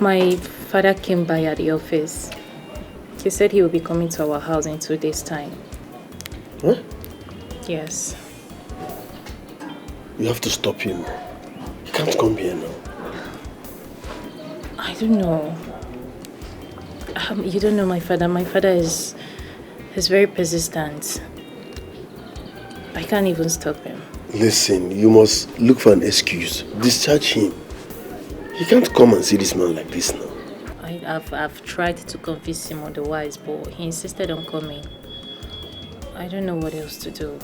My father came by at the office. He said he will be coming to our house in 2 days' time. Huh? Yes. You have to stop him. He can't come here now. I don't know. You don't know my father. My father is very persistent. I can't even stop him. Listen, you must look for an excuse. Discharge him. He can't come and see this man like this now. I've tried to convince him otherwise, but he insisted on coming. I don't know what else to do.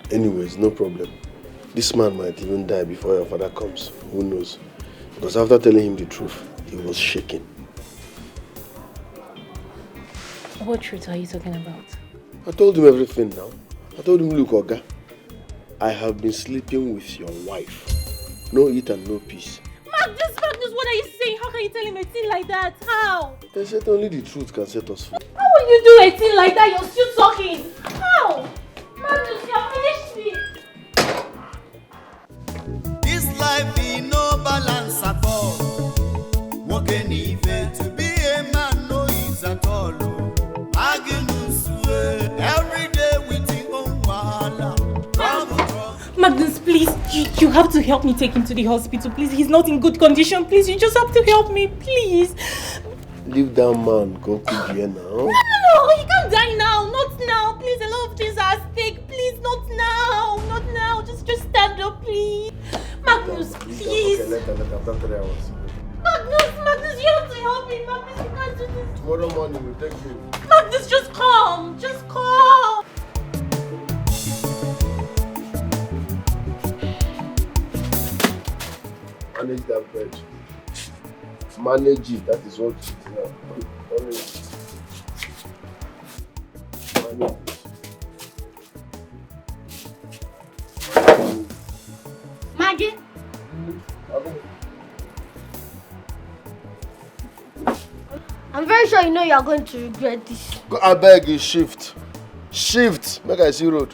Anyways, no problem. This man might even die before your father comes. Who knows? Because after telling him the truth, he was shaking. What truth are you talking about? I told him everything now. I told him, look, Oga, I have been sleeping with your wife. No eat and no peace. Magnus, what are you saying? How can you tell him a thing like that? How? They said only the truth can set us free. How will you do a thing like that? You're still talking. How? Magnus, you have finished me. This life in no balance at all. Walking even to be a man no is at all. Magnus, every day we think on wahala. Magnus, please, you have to help me take him to the hospital. Please, he's not in good condition. Please, you just have to help me, please. Leave that man, go to here now. No, he can't die now. Not now. Please, a lot of things are at stake. Please, not now. Not now. Just stand up, please. Magnus, please. Okay, let after 3 hours. Magnus, you have to help me. Magnus, you can't do this. Tomorrow morning we'll take you. Magnus, just come. Just come. Manage that bed. Manage it. That is what it is now. Manage it. Maggie? I'm very sure you know you are going to regret this. I beg you, shift. Shift. Make I see road.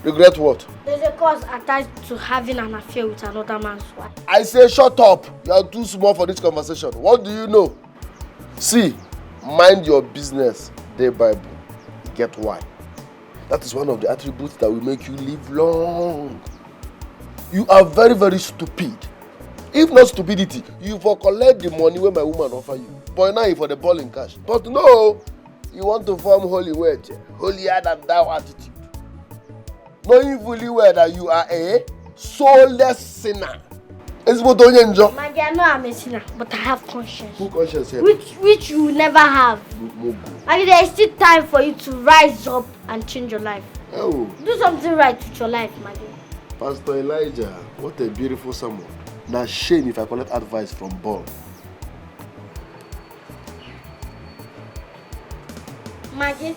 Regret what? There's a cause attached to having an affair with another man's wife. I say shut up. You are too small for this conversation. What do you know? See, mind your business. Day Bible. Get why? That is one of the attributes that will make you live long. You are very, very stupid. If not stupidity, you for collect the money when my woman offer you. But now you for the ball in cash. But no, you want to form holy word, holier than thou attitude. Knowing fully well that you are a soulless sinner. Maggie, I know I'm a sinner, but I have conscience. Who conscience here? Which you will never have. Maggie, there is still time for you to rise up and change your life. Oh. Do something right with your life, Maggie. Pastor Elijah, what a beautiful sermon. Now shame if I collect advice from Paul. Maggie,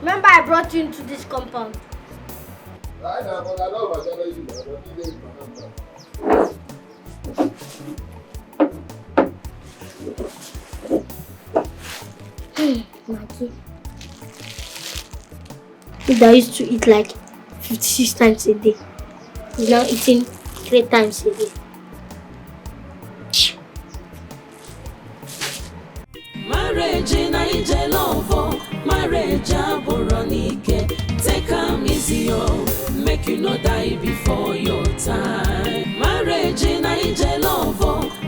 remember I brought you into this compound. Maggie, I used to eat like 56 times a day. He's now eating 3 times a day. Marriage in a love, marriage aboronike. Take 'em easy, make you not die before your time. Marriage in a love,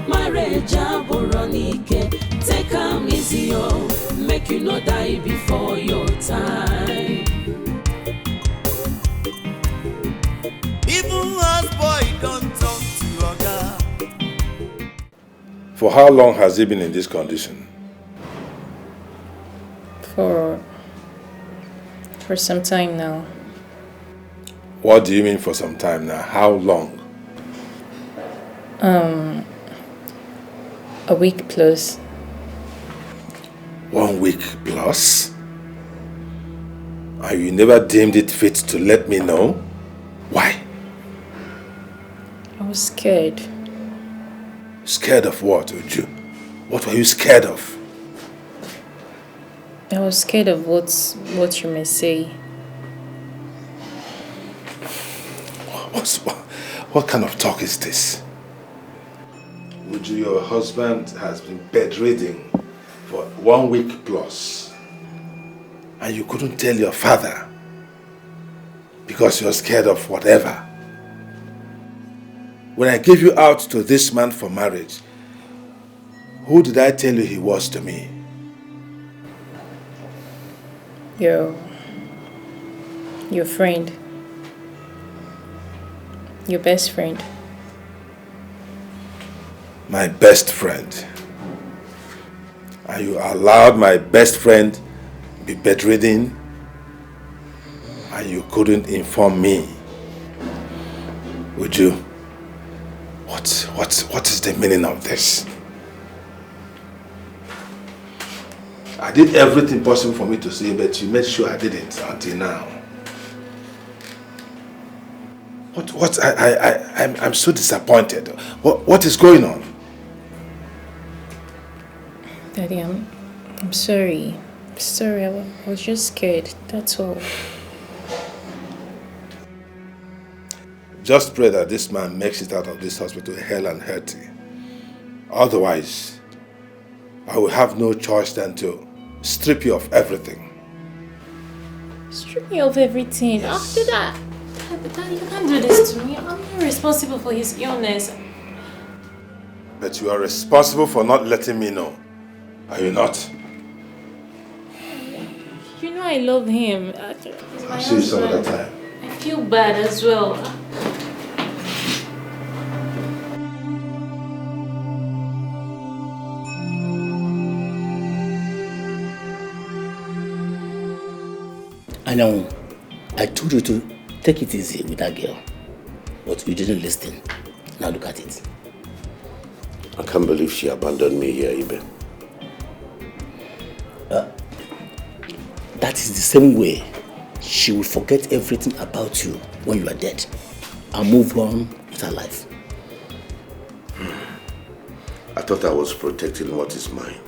marriage aboronike. Take 'em easy, make you not die before your time. Even as boy don't talk to Oga. For how long has he been in this condition? For some time now. What do you mean for some time now? How long? A week plus. 1 week plus? And you never deemed it fit to let me know? Why? I was scared. Scared of what, Uju? What were you scared of? I was scared of what you may say. What kind of talk is this? Uju, your husband has been bedridden for 1 week plus. And you couldn't tell your father because you're scared of whatever. When I gave you out to this man for marriage, who did I tell you he was to me? Your friend. Your best friend. My best friend. And you allowed my best friend be bedridden and you couldn't inform me. Would you? What is the meaning of this? I did everything possible for me to say, but you made sure I didn't until now. I'm so disappointed. What is going on? Daddy, I'm sorry. Sorry, I was just scared, that's all. Just pray that this man makes it out of this hospital hale and healthy. Otherwise, I will have no choice than to strip you of everything. Strip me of everything? Yes. After that? Daddy, you can't do this to me. I'm not responsible for his illness. But you are responsible for not letting me know. Are you not? You know I love him. I'll see you some other time. I feel bad as well. I know. I told you to take it easy with that girl, but you didn't listen. Now look at it. I can't believe she abandoned me here, Ibe. That is the same way she will forget everything about you when you are dead and move on with her life. I thought I was protecting what is mine.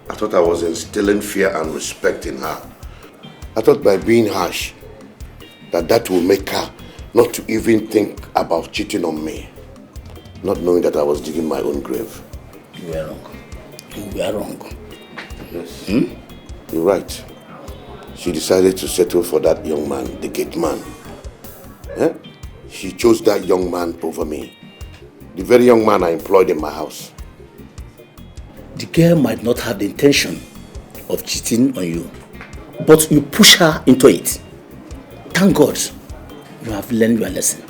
I thought I was instilling fear and respect in her. I thought by being harsh, that will make her not to even think about cheating on me. Not knowing that I was digging my own grave. You were wrong. You were wrong. Yes. You're right. She decided to settle for that young man, the Gateman. Eh? She chose that young man over me. The very young man I employed in my house. The girl might not have the intention of cheating on you, but you push her into it. Thank God you have learned your lesson.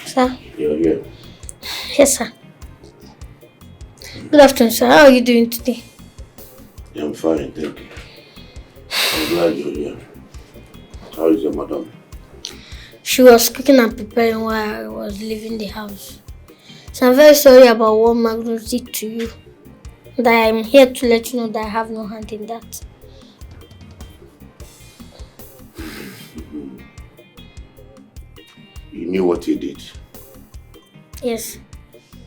Sir? You're here. Yes, sir. Good afternoon, sir. How are you doing today? Yeah, I'm fine, thank you. I'm glad you're here. How is your madam? She was cooking and preparing while I was leaving the house. So I'm very sorry about what Magnus did to you. That I'm here to let you know that I have no hand in that. You knew what he did. Yes.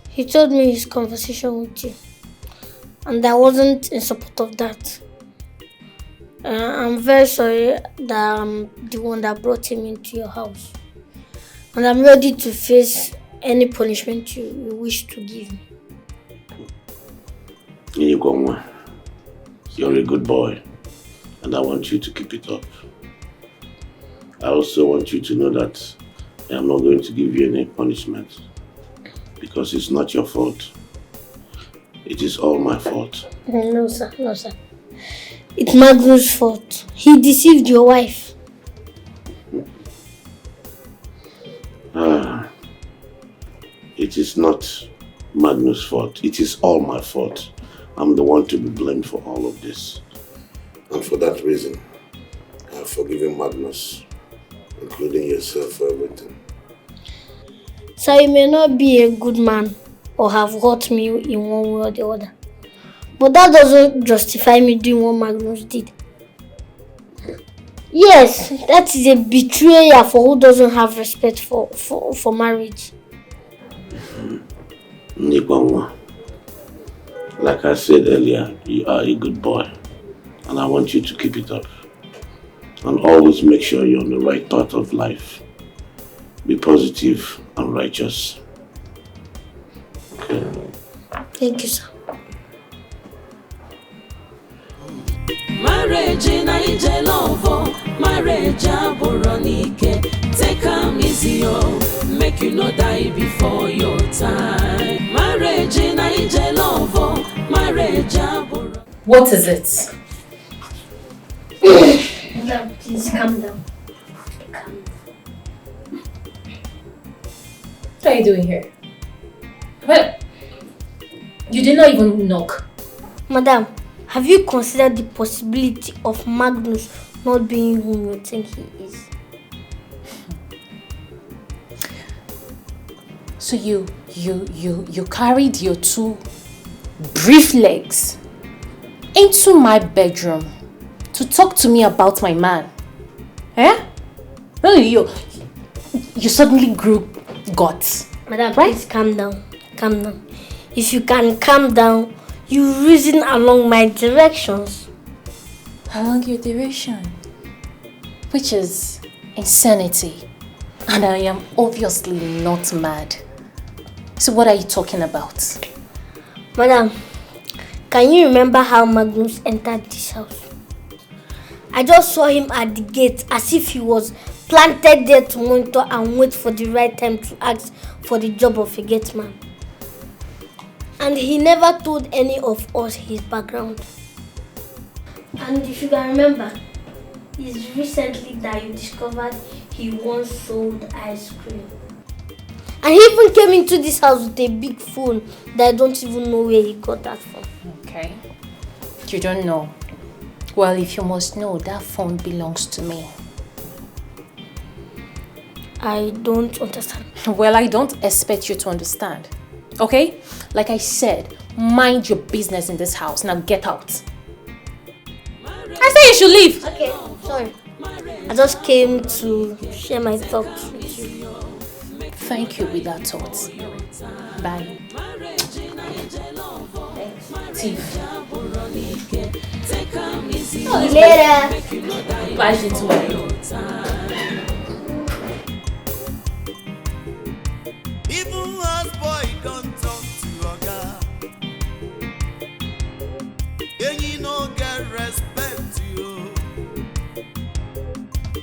He told me his conversation with you. And I wasn't in support of that. I'm very sorry that I'm the one that brought him into your house. And I'm ready to face any punishment you wish to give me. You're a good boy. And I want you to keep it up. I also want you to know that I am not going to give you any punishment. Because it's not your fault. It is all my fault. No, sir. No, sir. It's Magnus' fault. He deceived your wife. It is not Magnus' fault. It is all my fault. I'm the one to be blamed for all of this. And for that reason, have forgiven Magnus, including yourself, for everything. So you may not be a good man or have hurt me in one way or the other. But that doesn't justify me doing what Magnus did. Yes, that is a betrayal for who doesn't have respect for marriage. Nikonwa, like I said earlier, you are a good boy. And I want you to keep it up. And always make sure you're on the right thought of life. Be positive and righteous. Okay. Thank you, sir. Marriage in Naija love, marriage aboronike. Take am easy, make you no die before your time. Marriage in Naija love, marriage aboronike. What is it? Madam, please calm down. What are you doing here? Well, you did not even knock. Madam, have you considered the possibility of Magnus not being whom you think he is? So you carried your two brief legs into my bedroom to talk to me about my man. Eh? Really, you suddenly grew guts. Madam, please calm down. Calm down. If you can calm down, you reason along my directions. Along your direction? Which is insanity. And I am obviously not mad. So what are you talking about? Madam, can you remember how Magnus entered this house? I just saw him at the gate as if he was planted there to monitor and wait for the right time to ask for the job of a gateman. And he never told any of us his background. And if you can remember, it's recently that you discovered he once sold ice cream. And he even came into this house with a big phone that I don't even know where he got that from. Okay. You don't know. Well, if you must know, that phone belongs to me. I don't understand. Well, I don't expect you to understand. Okay? Like I said, mind your business in this house. Now get out. I say you should leave. Okay, sorry. I just came to share my thoughts with you. Thank you with that thought. Bye. Thief. See you later. Bye, gentlemen. Even as boy don't talk to oga, then you no get respect you.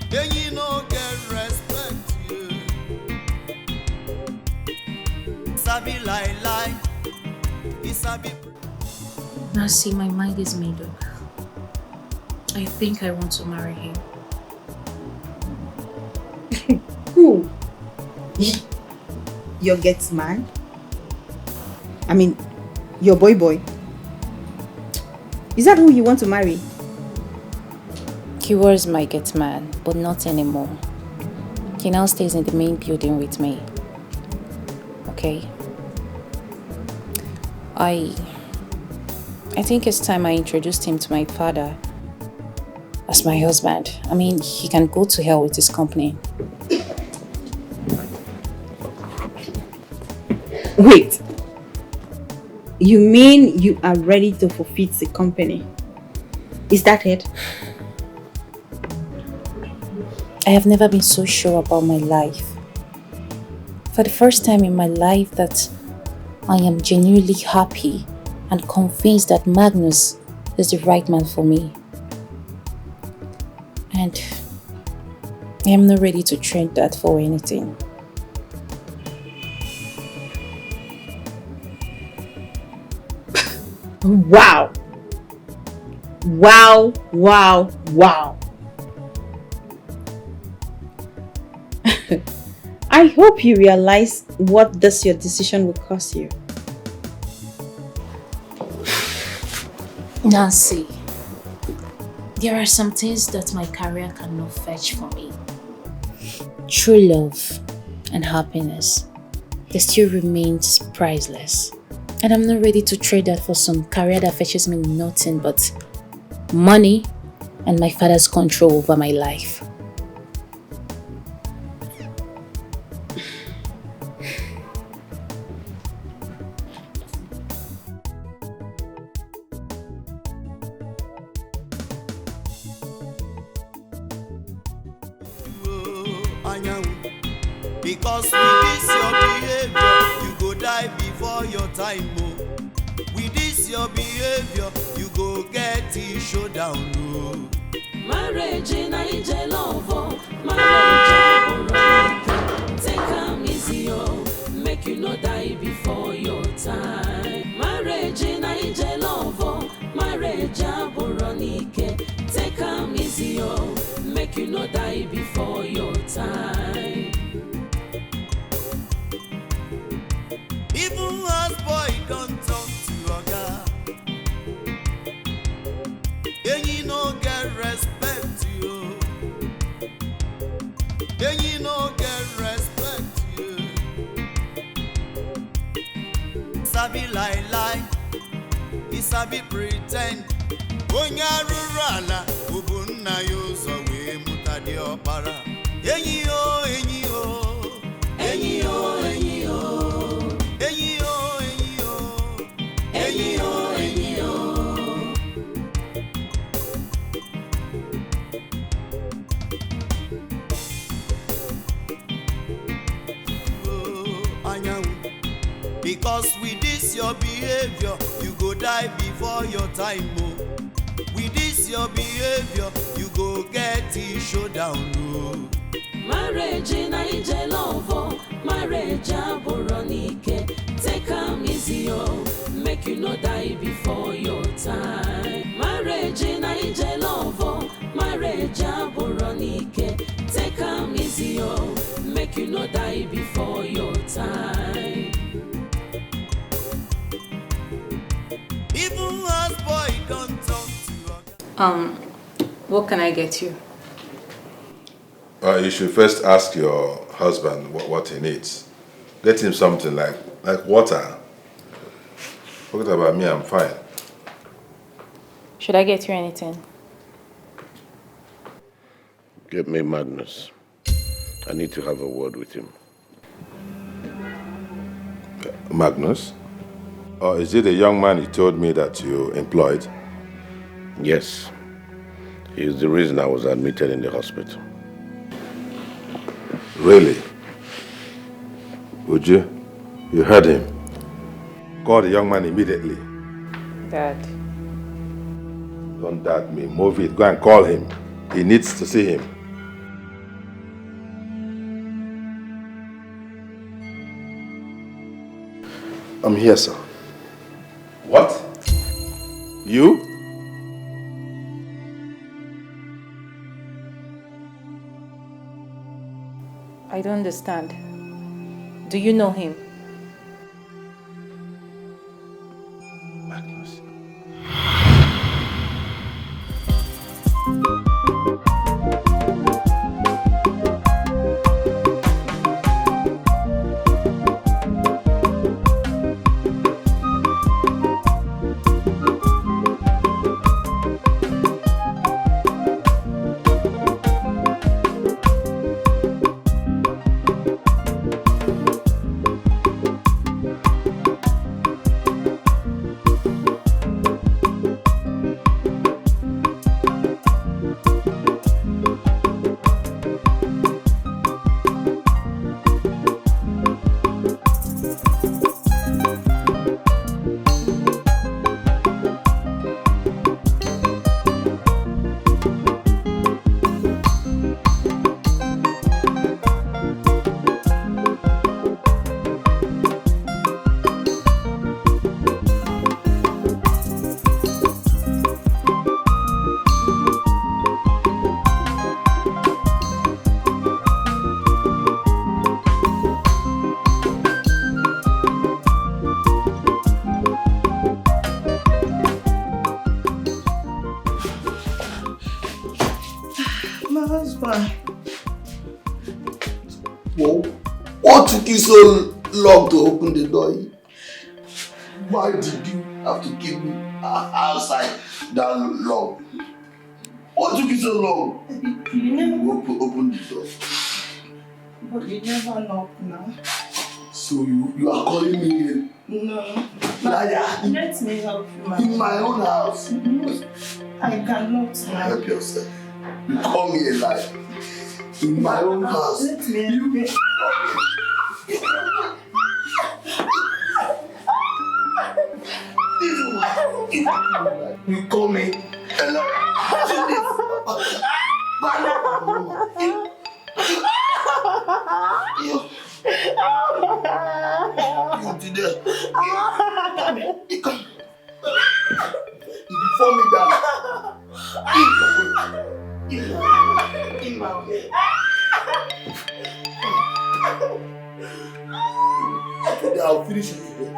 Then you no get respect you. Sabi lie, sabi. Now see, my mind is made up. I think I want to marry him. Who? Your Gateman? I mean, your boy. Is that who you want to marry? He was my Gateman, but not anymore. He now stays in the main building with me. Okay? I think it's time I introduced him to my father as my husband. I mean, he can go to hell with his company. Wait. You mean you are ready to forfeit the company? Is that it? I have never been so sure about my life. For the first time in my life that I am genuinely happy and convinced that Magnus is the right man for me. And I am not ready to trade that for anything. Wow. I hope you realize what this your decision will cost you. Nancy, There are some things that my career cannot fetch for me. True love and happiness, they still remains priceless. And I'm not ready to trade that for some career that fetches me nothing but money and my father's control over my life. Because with this your behavior, you go die before your time. Oh. With this your behavior, you go get it showdown. Oh. Marriage in Naija love, marriage take am easy, oh. Make you no die before your time. Marriage in Naija love, marriage take am easy, oh. Make you no die before your time. Even as boy don't talk to oga, and you no get respect you. And you no get respect you. Sabi lie, he sabi pretend. Onya rurala, ubunna yo so we mutadi opara. Enyi o, enyi o, enyi o, enyi o. Because with this your behavior, you go die before your time. Oh. With this your behavior, you go get it showdown. Oh. Marriage in Naija love, marriage aboronike. Take am easy, oh. Make you no die before your time. Marriage in Naija love, marriage aboronike. Take am easy, oh. Make you no die before your time. Even as boy don't talk to What can I get you? You should first ask your husband what he needs. Get him something like water. Forget about me, I'm fine. Should I get you anything? Get me Magnus. I need to have a word with him. Magnus? Or is it the young man you told me that you employed? Yes. He is the reason I was admitted in the hospital. Really? Would you? You heard him. Call the young man immediately. Dad. Don't dad me. Move it. Go and call him. He needs to see him. I'm here, sir. What? You? I don't understand. Do you know him? Magnus. My husband. Well, what took you so long to open the door? Why did you have to keep me outside that long? What took you so long? You never open the door. But you never knock now. So you are calling me in? No. Liar. Let me help you, In my own house? I cannot now. Help yourself. You call me a liar. In my own house. Let me help you. You call me a liar. You did it. You fall me down. In my way. I'll finish it today.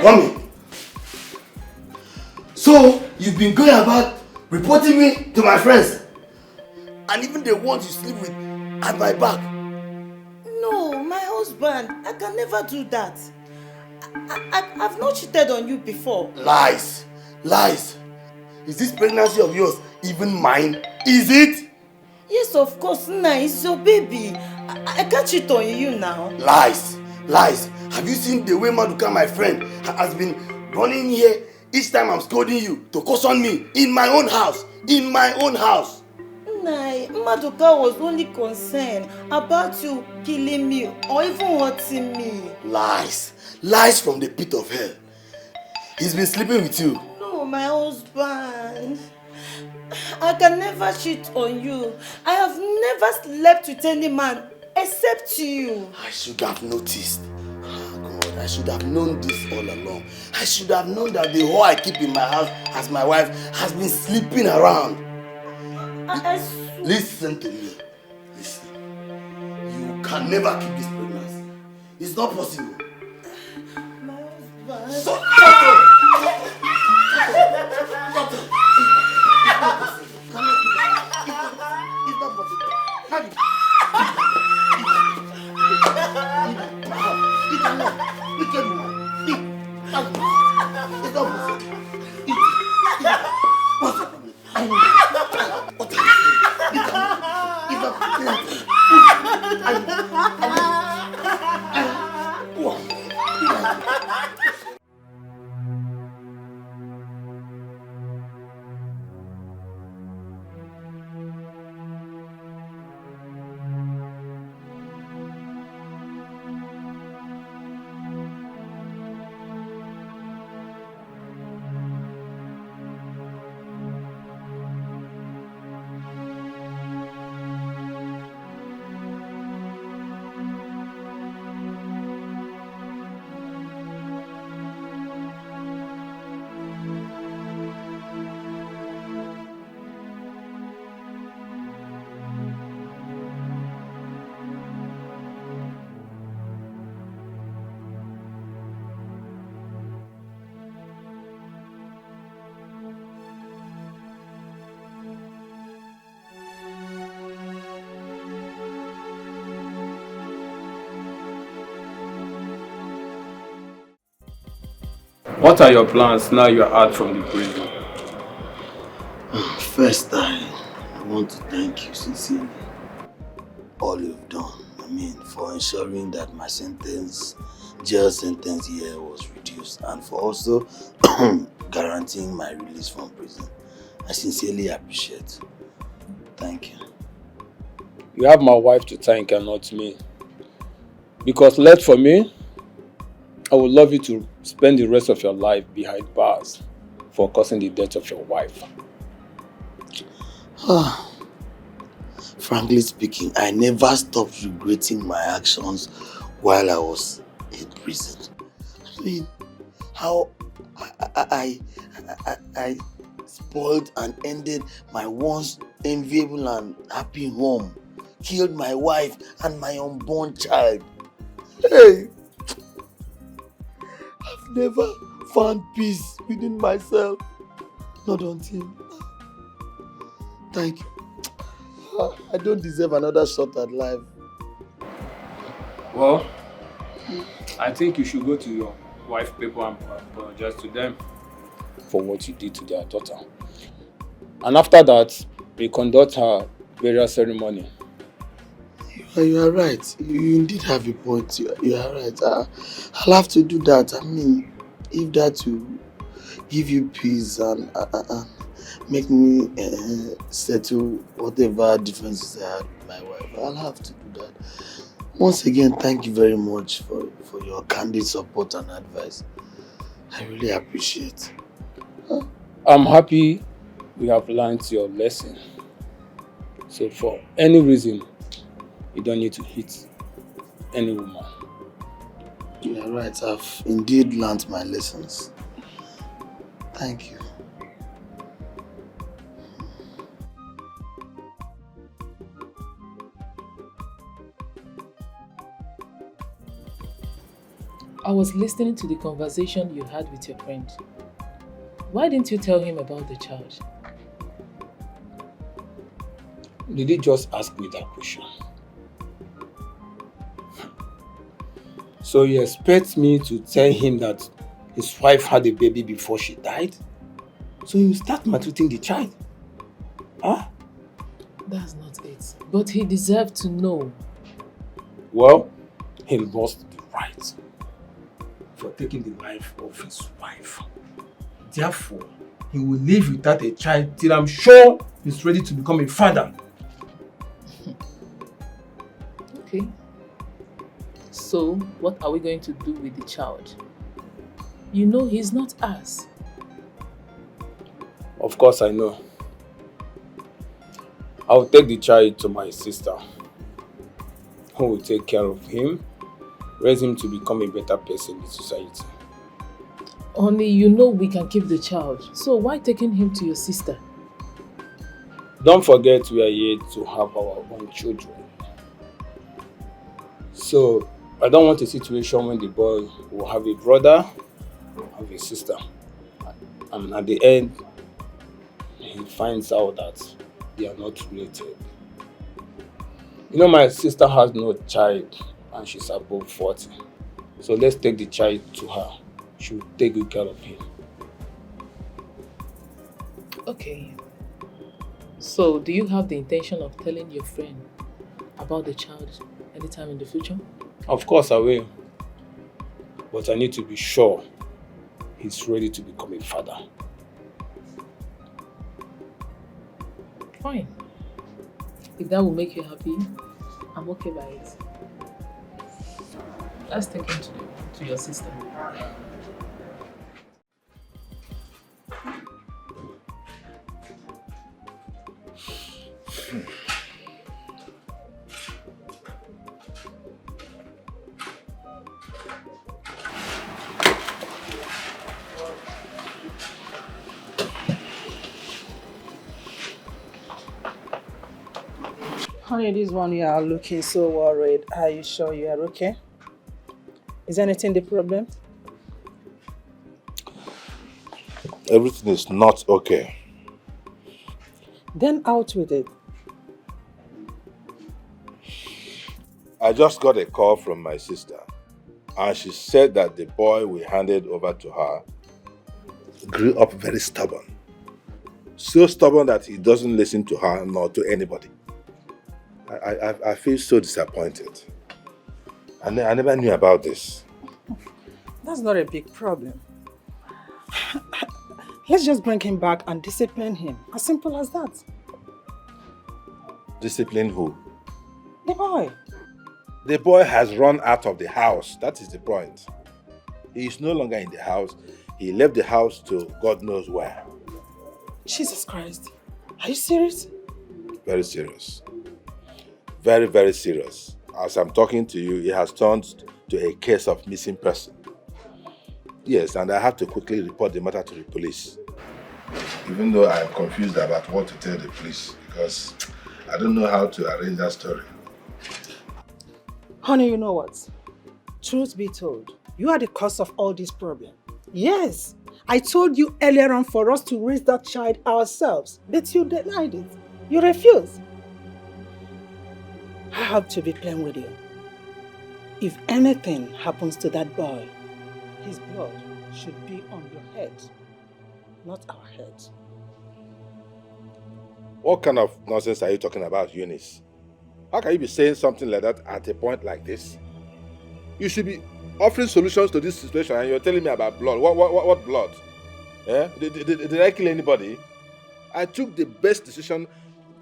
Come. So, you've been going about reporting me to my friends, and even the ones you sleep with at my back. No, my husband, I can never do that. I've not cheated on you before. Lies. Is this pregnancy of yours even mine? Is it? Yes, of course, Nna, it's your baby. I can't cheat on you now. Lies. Have you seen the way Maduka, my friend, has been running here each time I'm scolding you to caution me in my own house? Nna, Maduka was only concerned about you killing me or even hurting me. Lies from the pit of hell. He's been sleeping with you. No, my husband. I can never cheat on you. I have never slept with any man except you. I should have noticed. Oh God, I should have known this all along. I should have known that the whore I keep in my house as my wife has been sleeping around. Listen to me. Listen. You can never keep this pregnancy. It's not possible. My husband. Shut up! What are your plans now you are out from the prison? First, I want to thank you sincerely. All you've done, for ensuring that my jail sentence here was reduced, and for also guaranteeing my release from prison. I sincerely appreciate. Thank you. You have my wife to thank and not me. Because left for me, I would love you to spend the rest of your life behind bars for causing the death of your wife. Frankly speaking, I never stopped regretting my actions while I was in prison. I mean, how I spoiled and ended my once enviable and happy home, killed my wife and my unborn child. Hey, I've never found peace within myself, not until now. Thank you. I don't deserve another shot at life. Well, I think you should go to your wife people and apologize to them for what you did to their daughter. And after that, we conduct her burial ceremony. You are right. You indeed have a point. You are right. I'll have to do that. I mean, if that will give you peace and make me settle whatever differences I had with my wife, I'll have to do that. Once again, thank you very much for your candid support and advice. I really appreciate it. I'm happy we have learned your lesson. So for any reason, you don't need to hit any woman. You are right. I've indeed learned my lessons. Thank you. I was listening to the conversation you had with your friend. Why didn't you tell him about the child? Did he just ask me that question? So you expect me to tell him that his wife had a baby before she died? So you start maltreating the child? Huh? That's not it. But he deserved to know. Well, he lost the right for taking the life of his wife. Therefore, he will live without a child till I'm sure he's ready to become a father. Okay. So, what are we going to do with the child? You know he's not us. Of course I know. I'll take the child to my sister, who will take care of him, raise him to become a better person in society. Only you know we can keep the child, so why taking him to your sister? Don't forget we are here to have our own children. So, I don't want a situation when the boy will have a brother, have a sister, and at the end, he finds out that they are not related. You know, my sister has no child and she's above 40. So let's take the child to her. She will take good care of him. Okay. So, do you have the intention of telling your friend about the child anytime in the future? Of course I will. But I need to be sure he's ready to become a father. Fine. If that will make you happy, I'm okay by it. Let's take him to your sister. Honey, this one you are looking so worried. Are you sure you are okay? Is anything the problem? Everything is not okay. Then out with it. I just got a call from my sister, and she said that the boy we handed over to her grew up very stubborn. So stubborn that he doesn't listen to her nor to anybody. I feel so disappointed. I never knew about this. That's not a big problem. Let's just bring him back and discipline him. As simple as that. Discipline who? The boy. The boy has run out of the house. That is the point. He is no longer in the house. He left the house to God knows where. Jesus Christ. Are you serious? Very serious. Very, very serious. As I'm talking to you, it has turned to a case of missing person. Yes, and I have to quickly report the matter to the police. Even though I'm confused about what to tell the police, because I don't know how to arrange that story. Honey, you know what? Truth be told, you are the cause of all this problem. Yes, I told you earlier on for us to raise that child ourselves, but you denied it. You refused. I have to be plain with you. If anything happens to that boy, his blood should be on your head, not our head. What kind of nonsense are you talking about, Eunice? How can you be saying something like that at a point like this? You should be offering solutions to this situation and you're telling me about blood. What blood? Eh? Did I kill anybody? I took the best decision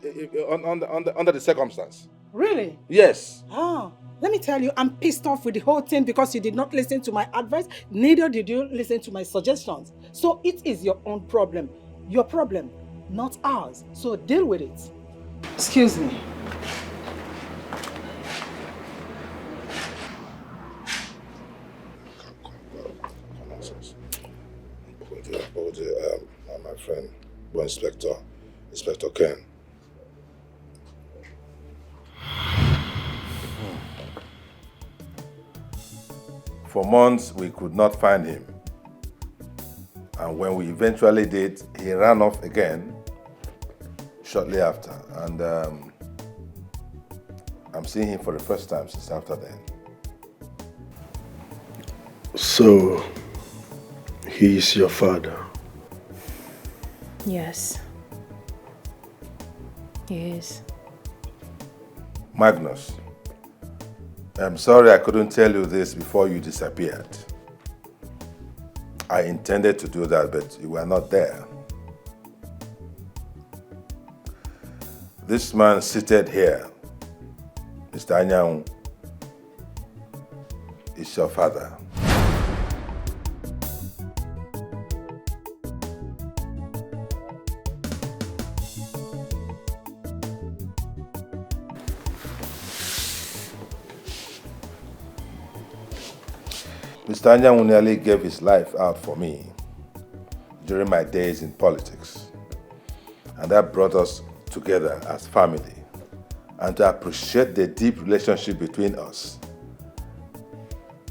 under the circumstance. Really? Yes. Oh, let me tell you, I'm pissed off with the whole thing because you did not listen to my advice, neither did you listen to my suggestions. So it is your own problem. Your problem, not ours. So deal with it. Excuse me. My friend, Inspector Ken. For months, we could not find him. And when we eventually did, he ran off again shortly after. And I'm seeing him for the first time since after then. So, he is your father? Yes. He is. Magnus, I'm sorry I couldn't tell you this before you disappeared. I intended to do that, but you were not there. This man seated here, Mr. Anyang, is your father. Mr. Anyang nearly gave his life out for me during my days in politics. And that brought us together as family. And to appreciate the deep relationship between us,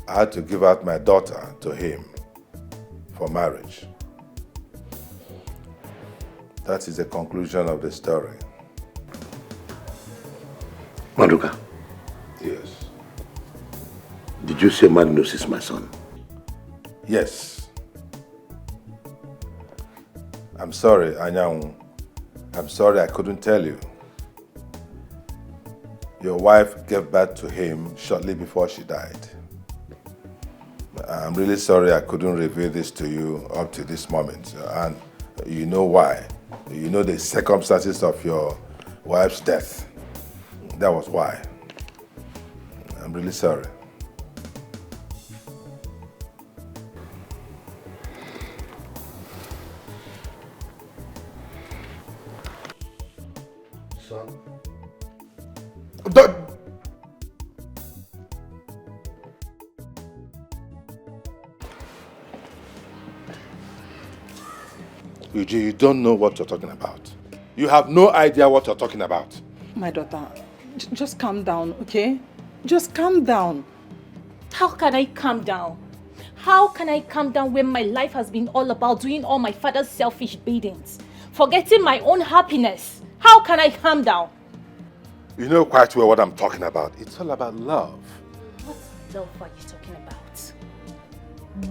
I had to give out my daughter to him for marriage. That is the conclusion of the story. Maduka. Yes. Did you say Magnus is my son? Yes. I'm sorry, Anyang. I'm sorry I couldn't tell you. Your wife gave birth to him shortly before she died. I'm really sorry I couldn't reveal this to you up to this moment. And you know why. You know the circumstances of your wife's death. That was why. I'm really sorry. Son? Uju, you don't know what you're talking about. You have no idea what you're talking about. My daughter, just calm down, okay? Just calm down. How can I calm down? How can I calm down when my life has been all about doing all my father's selfish biddings, forgetting my own happiness? How can I calm down? You know quite well what I'm talking about. It's all about love. What love are you talking about?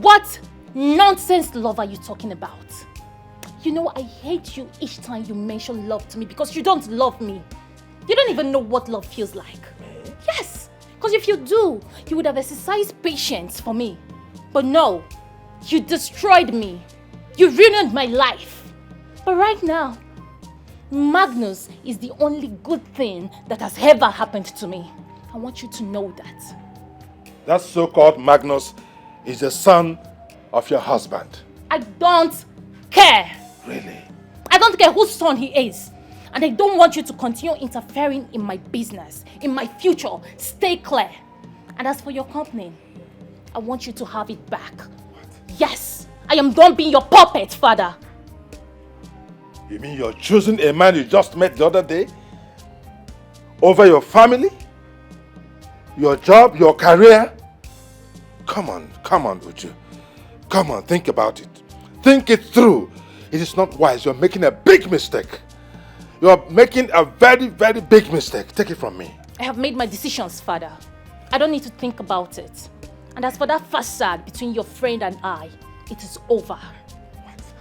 What nonsense love are you talking about? You know, I hate you each time you mention love to me because you don't love me. You don't even know what love feels like. Yes, because if you do, you would have exercised patience for me. But no, you destroyed me. You ruined my life. But right now, Magnus is the only good thing that has ever happened to me. I want you to know that. That so-called Magnus is the son of your husband. I don't care. Really? I don't care whose son he is. And I don't want you to continue interfering in my business, in my future. Stay clear. And as for your company, I want you to have it back. What? Yes, I am done being your puppet, father. You mean you're choosing a man you just met the other day? Over your family? Your job? Your career? Come on, Uju. Come on, think about it. Think it through. It is not wise. You're making a big mistake. You're making a very, very big mistake. Take it from me. I have made my decisions, father. I don't need to think about it. And as for that facade between your friend and I, it is over.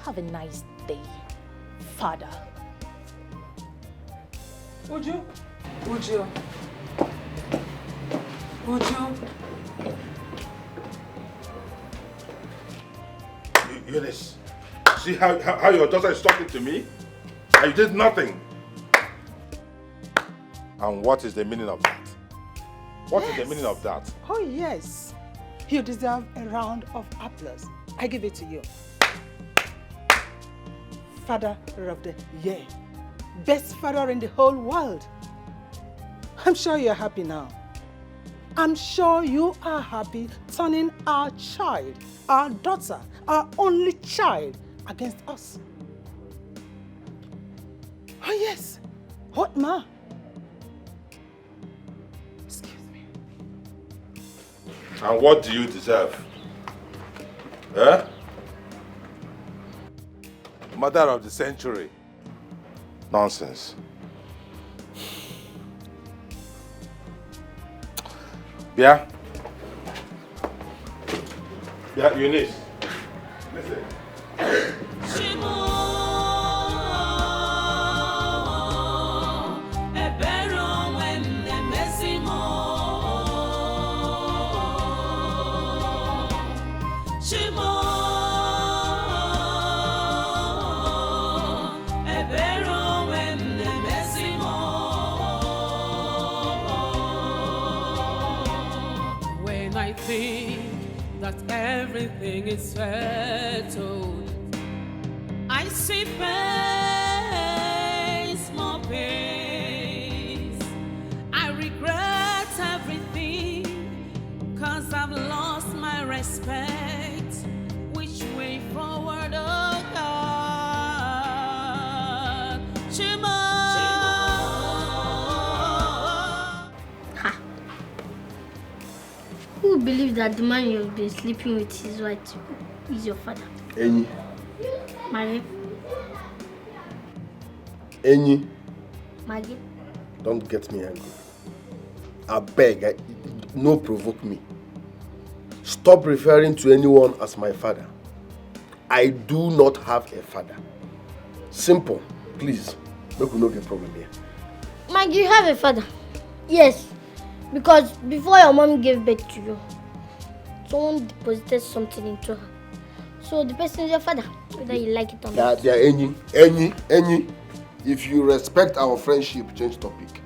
Have a nice day, father. Uju. Eunice, see how your daughter is talking to me? And you did nothing. And what is the meaning of that? What is the meaning of that? Oh yes. You deserve a round of applause. I give it to you. Father of the year. Best father in the whole world. I'm sure you're happy now. I'm sure you are happy turning our child, our daughter, our only child against us. Oh yes. What ma? Excuse me. And what do you deserve? Eh? Mother of the century. Nonsense. Yeah? Yeah, Eunice. Listen. That everything is settled. I see pains, more pains. I regret everything, 'cause I've lost my respect. Which way forward, oh God? Shima. Who believes that the man you've been sleeping with is right is your father? Enyi. Maggie? Enyi. Maggie? Don't get me angry. I beg, no provoke me. Stop referring to anyone as my father. I do not have a father. Simple, please. Make we no get problem here. Maggie, you have a father. Yes. Because before your mom gave birth to you, someone deposited something into her. So the person is your father, whether you like it or not. Yeah, Enyi. If you respect our friendship, change topic.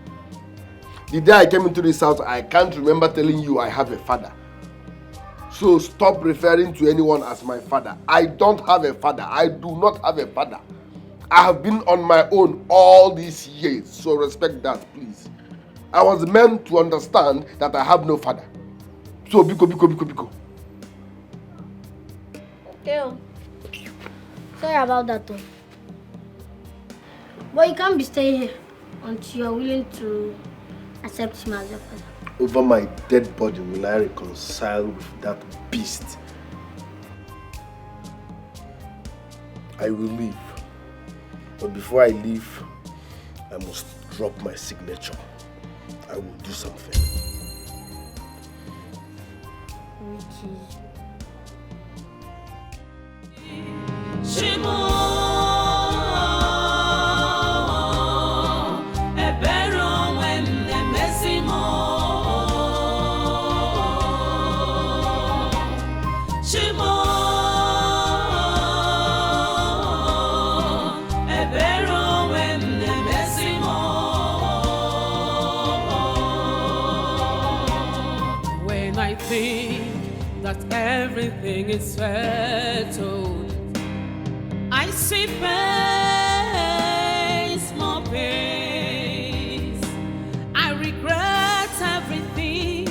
The day I came into this house, I can't remember telling you I have a father. So stop referring to anyone as my father. I don't have a father. I do not have a father. I have been on my own all these years. So respect that, please. I was meant to understand that I have no father. So, biko. Okay. Sorry about that, though. But you can't be staying here until you are willing to accept him as your father. Over my dead body will I reconcile with that beast. I will leave. But before I leave, I must drop my signature. I will do something. That everything is settled. I see pains, more pains. I regret everything,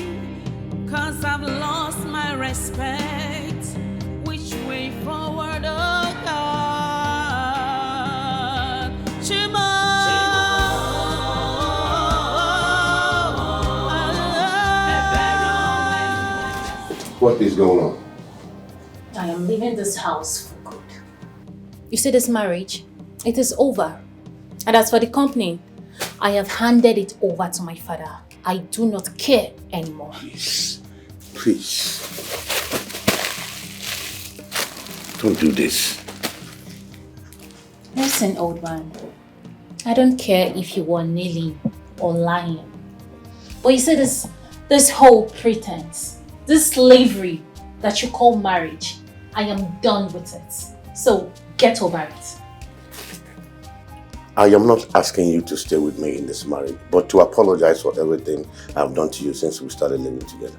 'cause I've lost my respect. Which way forward, oh God? Chimo. What is going on? I am leaving this house for good. You see this marriage? It is over. And as for the company, I have handed it over to my father. I do not care anymore. Please. Please. Don't do this. Listen, old man. I don't care if you were kneeling or lying. But you see this whole pretense, this slavery that you call marriage, I am done with it. So get over it. I am not asking you to stay with me in this marriage, but to apologize for everything I've done to you since we started living together.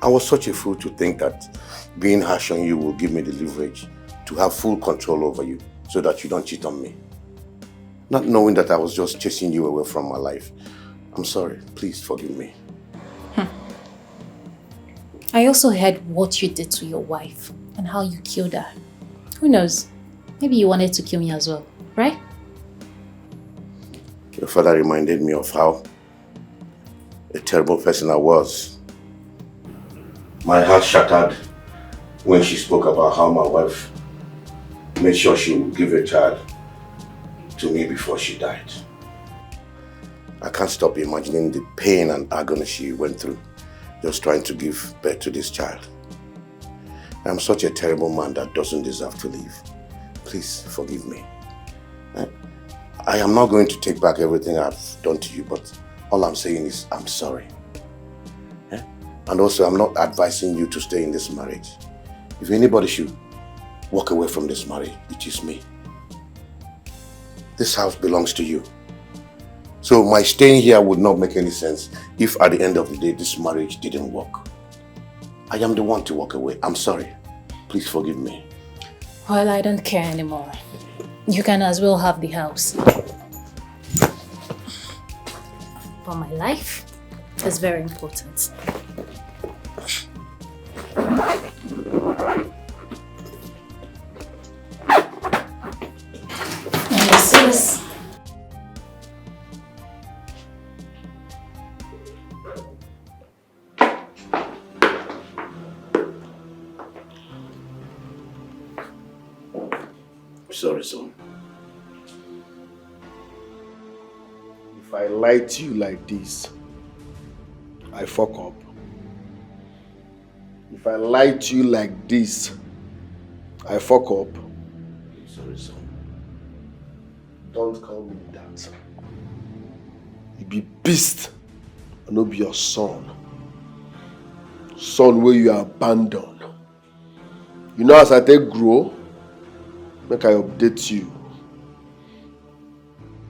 I was such a fool to think that being harsh on you will give me the leverage to have full control over you so that you don't cheat on me. Not knowing that I was just chasing you away from my life. I'm sorry. Please forgive me. I also heard what you did to your wife and how you killed her. Who knows? Maybe you wanted to kill me as well, right? Your father reminded me of how a terrible person I was. My heart shattered when she spoke about how my wife made sure she would give a child to me before she died. I can't stop imagining the pain and agony she went through just trying to give birth to this child. I'm such a terrible man that doesn't deserve to live. Please forgive me. I am not going to take back everything I've done to you, but all I'm saying is I'm sorry. And also, I'm not advising you to stay in this marriage. If anybody should walk away from this marriage, it is me. This house belongs to you. So my staying here would not make any sense if at the end of the day, this marriage didn't work. I am the one to walk away. I'm sorry. Please forgive me. Well, I don't care anymore. You can as well have the house. But my life is very important. And you see this? Sorry, son. If I lie to you like this, I fuck up. If I lie to you like this, I fuck up. Sorry, son. Don't call me that. You be beast, and no be your son. Son where you abandon. You know as I take grow, make I update you.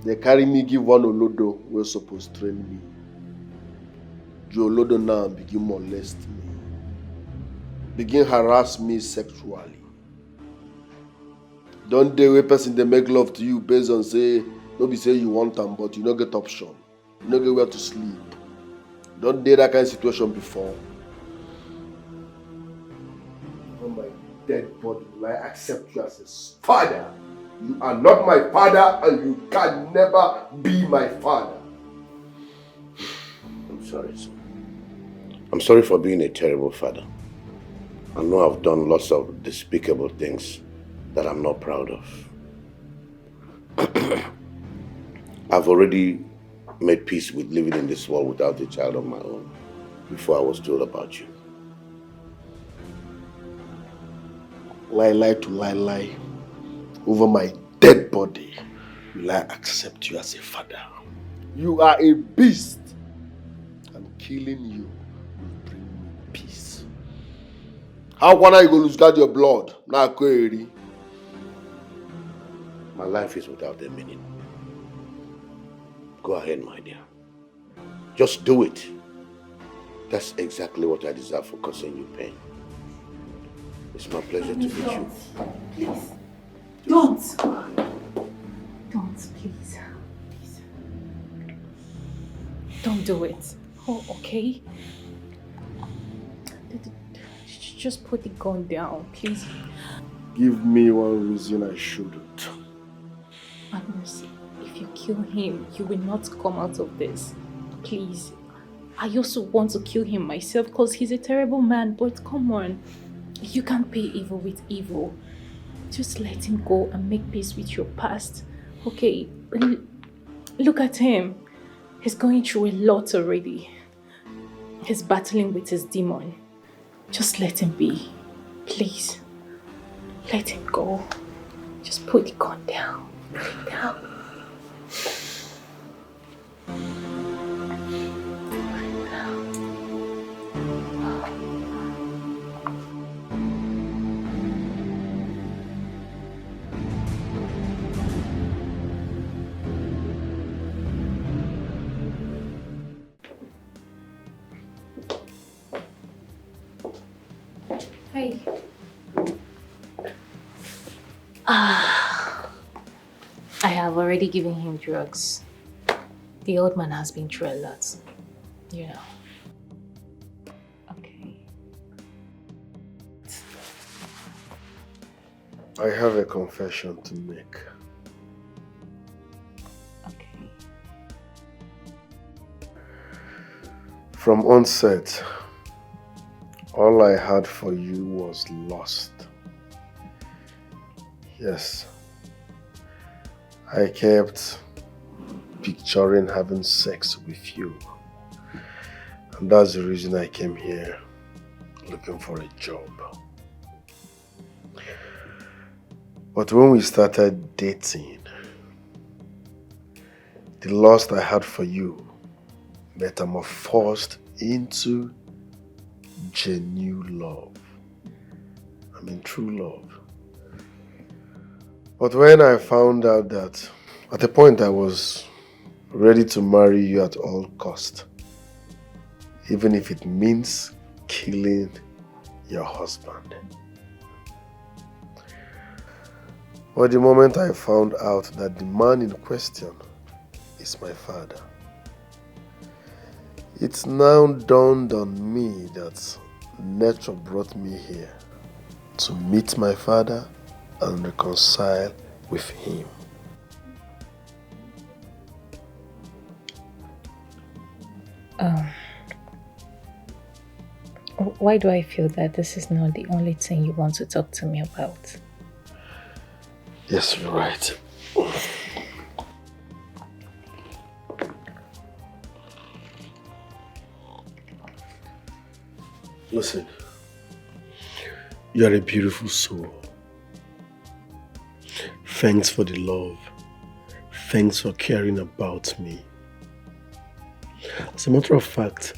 They carry me give one olodo wey suppose train me. The olodo now begin molest me. Begin harass me sexually. Don't dey wey person dey make love to you based on say, no be say you want am but you no get option. You no get where to sleep. Don't dey that kind of situation before. On my dead body, will I accept you as a father? You are not my father and you can never be my father. I'm sorry, son. I'm sorry for being a terrible father. I know I've done lots of despicable things that I'm not proud of. I've already made peace with living in this world without a child of my own before I was told about you. Lie to lie over my dead body. Will I accept you as a father? You are a beast. And killing you will bring me peace. How can I go lose guard your blood? Now, query. My life is without a meaning. Go ahead, my dear. Just do it. That's exactly what I deserve for causing you pain. It's my pleasure to meet you. Please. Don't, please. Please. Don't do it. Oh, okay? Just put the gun down, please. Give me one reason I shouldn't. Magnus, if you kill him, you will not come out of this. Please. I also want to kill him myself because he's a terrible man, but come on. You can't pay evil with evil. Just let him go and make peace with your past. Okay, look at him. He's going through a lot already. He's battling with his demon. Just let him be. Please. Let him go. Just put the gun down. Put it down. Hey. I have already given him drugs. The old man has been through a lot, you know. Okay. I have a confession to make. Okay. From onset, all I had for you was lust. Yes. I kept picturing having sex with you. And that's the reason I came here looking for a job. But when we started dating, the lust I had for you metamorphosed into genuine love. I mean, true love. But when I found out that at the point I was ready to marry you at all cost, even if it means killing your husband. But the moment I found out that the man in question is my father, it's now dawned on me that nature brought me here to meet my father and reconcile with him. Why do I feel that this is not the only thing you want to talk to me about? Yes, you're right. Listen, you are a beautiful soul. Thanks for the love. Thanks for caring about me. As a matter of fact,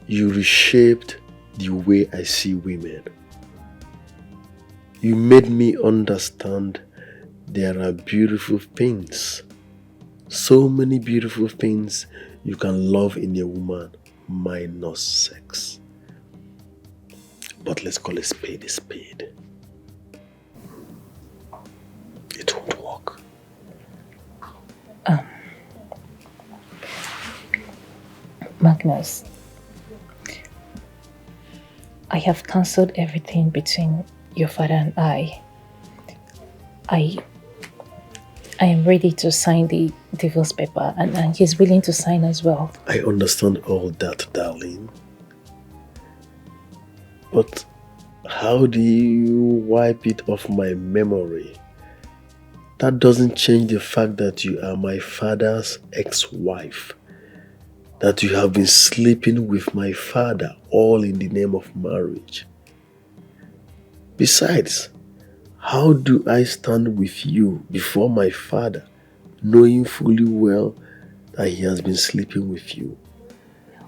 you reshaped the way I see women. You made me understand there are beautiful things. So many beautiful things you can love in a woman minus sex. But let's call a spade a spade. It won't work. Magnus, I have cancelled everything between your father and I. I am ready to sign the divorce paper and he's willing to sign as well. I understand all that, darling. But how do you wipe it off my memory? That doesn't change the fact that you are my father's ex-wife. That you have been sleeping with my father all in the name of marriage. Besides, how do I stand with you before my father, knowing fully well that he has been sleeping with you?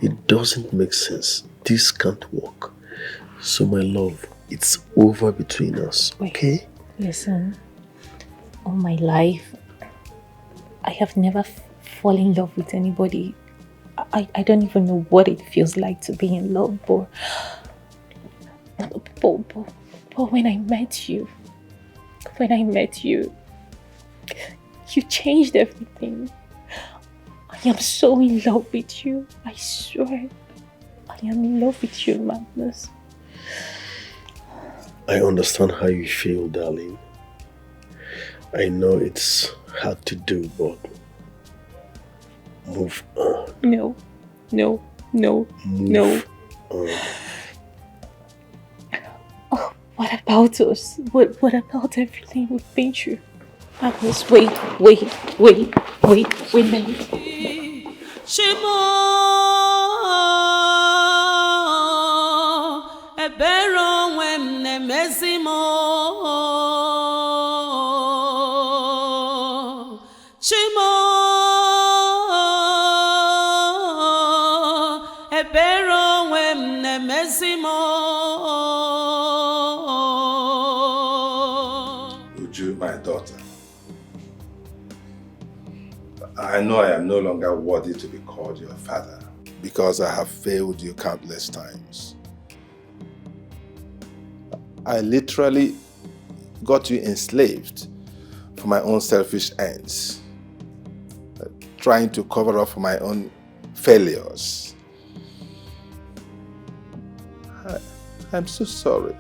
It doesn't make sense. This can't work. So my love, it's over between us, okay? Listen, all my life, I have never fallen in love with anybody. I don't even know what it feels like to be in love, but when I met you, When I met you, you changed everything. I am so in love with you. I swear. I am in love with you, Magnus. I understand how you feel, darling. I know it's hard to do, but move on. No. Move on. Oh, what about us? What about everything we've been through? Magnus, wait. Shimo ebero wem ne mesimo Shimo ebero wem ne mesimo Uju, my daughter, I know I am no longer worthy to be called your father because I have failed you countless times. I literally got you enslaved for my own selfish ends, trying to cover up for my own failures. I'm so sorry.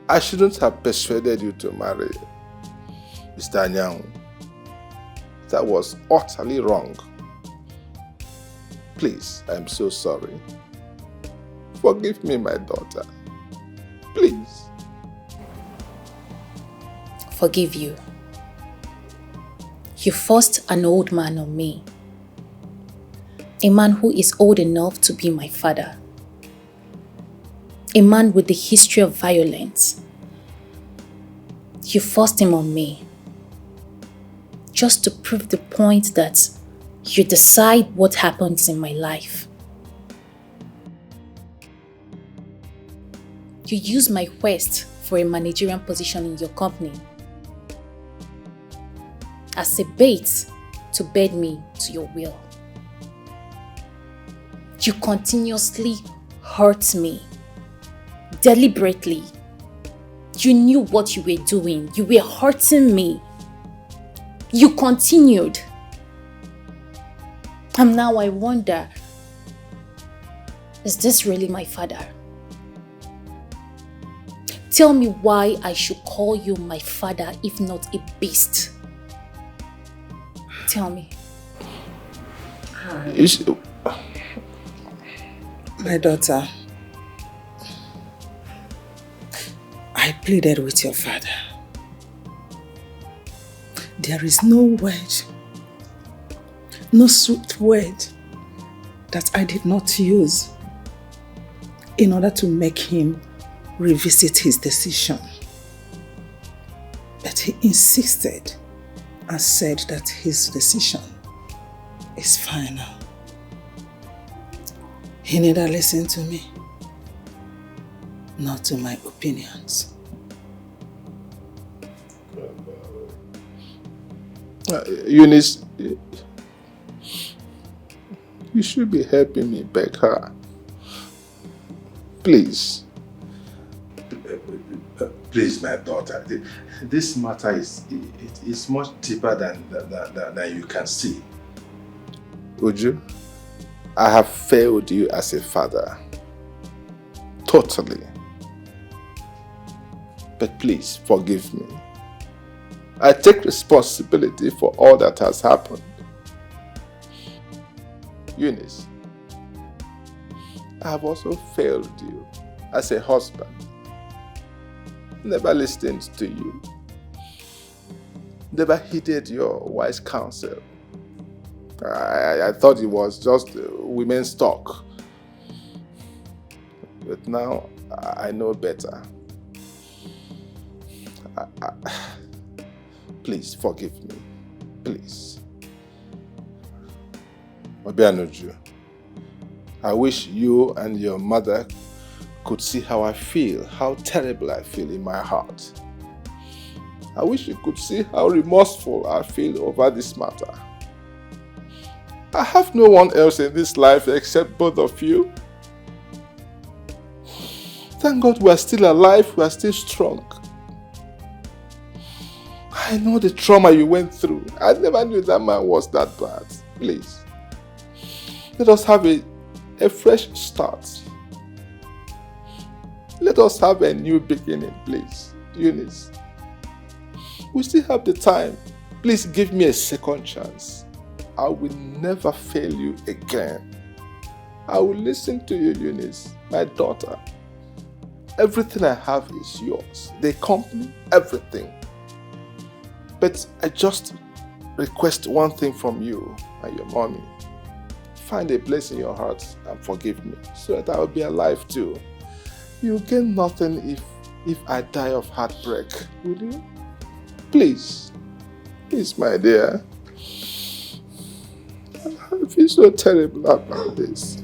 I shouldn't have persuaded you to marry Mr. Nyang. That was utterly wrong. Please, I'm so sorry. Forgive me, my daughter. Please. Forgive you. You forced an old man on me. A man who is old enough to be my father. A man with the history of violence. You forced him on me. Just to prove the point that you decide what happens in my life. You use my quest for a managerial position in your company as a bait to bed me to your will. You continuously hurt me, deliberately. You knew what you were doing. You were hurting me. You continued. And now I wonder, is this really my father? Tell me why I should call you my father if not a beast. Tell me. My daughter, I pleaded with your father. There is no word, no sweet word that I did not use in order to make him revisit his decision. But he insisted and said that his decision is final. He neither listened to me nor to my opinions. Eunice, you should be helping me beg her. Please. Please, my daughter. This matter is much deeper than you can see. Uju, I have failed you as a father. Totally. But please, forgive me. I take responsibility for all that has happened. Eunice, I have also failed you as a husband. Never listened to you. Never heeded your wise counsel. I thought it was just women's talk. But now I know better. Please forgive me. Please. Obianuju, I wish you and your mother could see how I feel, how terrible I feel in my heart. I wish you could see how remorseful I feel over this matter. I have no one else in this life except both of you. Thank God we are still alive, we are still strong. I know the trauma you went through. I never knew that man was that bad. Please. Let us have a fresh start. Let us have a new beginning, please. Eunice. We still have the time. Please give me a second chance. I will never fail you again. I will listen to you, Eunice, my daughter. Everything I have is yours. The company, everything. But I just request one thing from you and your mommy. Find a place in your heart and forgive me so that I will be alive too. You gain nothing if I die of heartbreak, will you? Please. Please, my dear. I feel so terrible about this.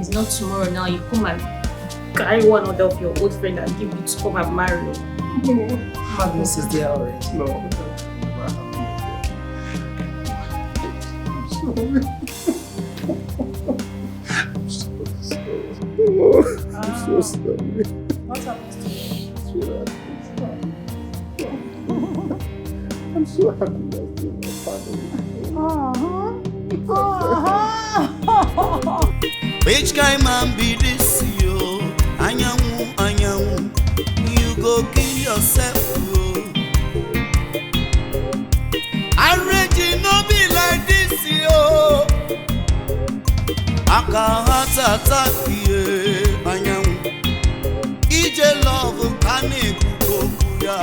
It's not tomorrow now. You come and carry one other of your old friend and give it to come and marry you. No. Magnus is there already. No. I'm so sorry. What happens to you? Sweetheart, I'm so happy that you're my family. Which kind man be this, yo? Anyanwu, you go kill yourself, yo. Arrange no be like this, yo. Aka heart attack, yeah, Anyanwu. Ije love kane kukokuya.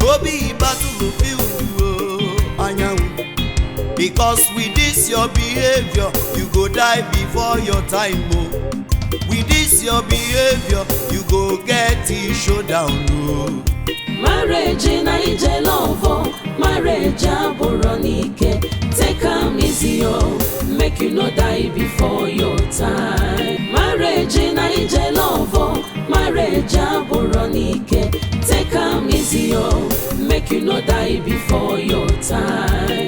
Obi battle field, yo, Anyanwu. Because with this your behavior, you go die before your time, oh. With this your behavior, you go get it showdown, oh. Marriage naije love, marriage aboronike. Take am easy, oh, make you no die before your time. Marriage naije love, marriage aboronike. Take am easy, oh, make you no die before your time.